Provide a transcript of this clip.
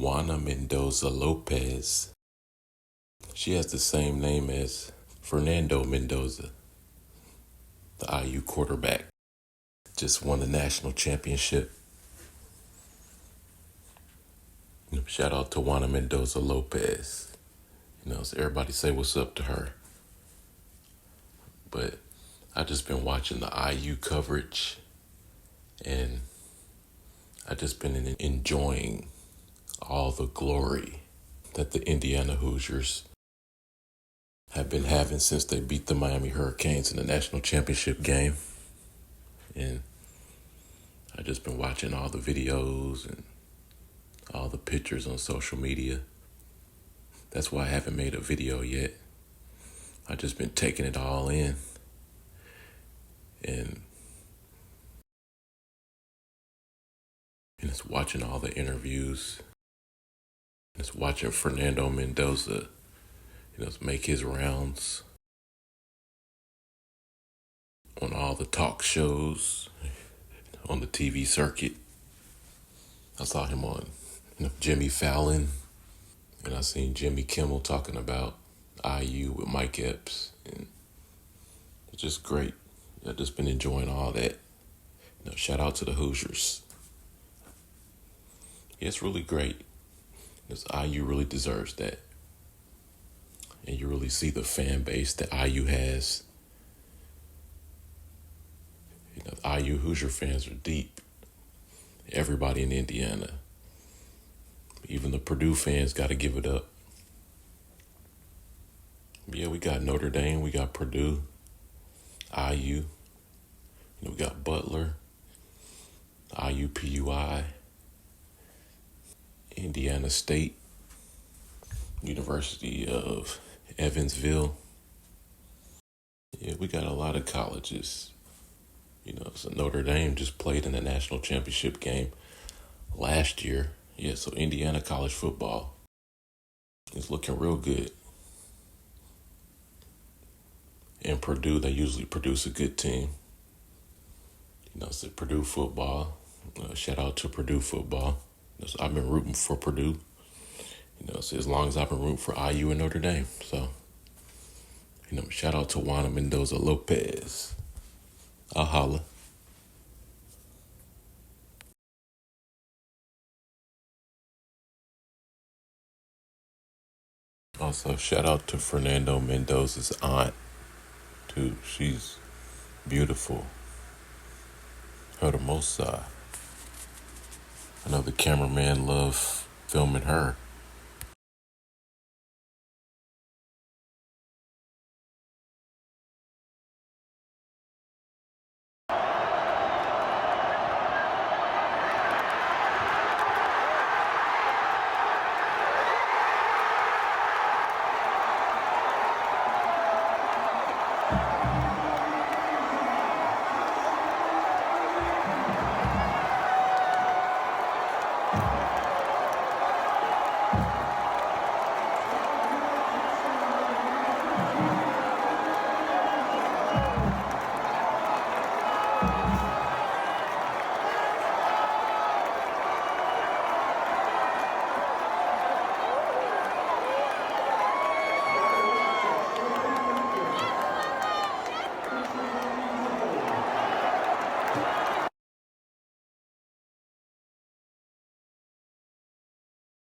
Juana Mendoza Lopez. She has the same name as Fernando Mendoza, the IU quarterback. Just won the national championship. Shout out to Juana Mendoza Lopez. So everybody say what's up to her. But I just been watching the IU coverage, and I just been enjoying all the glory that the Indiana Hoosiers have been having since they beat the Miami Hurricanes in the national championship game. And I just been watching all the videos and all the pictures on social media. That's why I haven't made a video yet. I just been taking it all in. And just watching all the interviews. Just watching Fernando Mendoza, make his rounds on all the talk shows, on the TV circuit. I saw him on Jimmy Fallon, and I seen Jimmy Kimmel talking about IU with Mike Epps, and it's just great. I've just been enjoying all that. Shout out to the Hoosiers. Yeah, it's really great. Because IU really deserves that. And you really see the fan base that IU has. IU Hoosier fans are deep. Everybody in Indiana. Even the Purdue fans got to give it up. Yeah, we got Notre Dame, we got Purdue, IU. We got Butler, IUPUI, Indiana State, University of Evansville. Yeah, we got a lot of colleges. So Notre Dame just played in the national championship game last year. Yeah, so Indiana college football is looking real good. And Purdue, they usually produce a good team. So Purdue football. Shout out to Purdue football. So I've been rooting for Purdue. So as long as I've been rooting for IU and Notre Dame. So, shout out to Juana Mendoza Lopez. I'll holla. Also, shout out to Fernando Mendoza's aunt, too. She's beautiful. Hermosa. I know the cameraman loved filming her.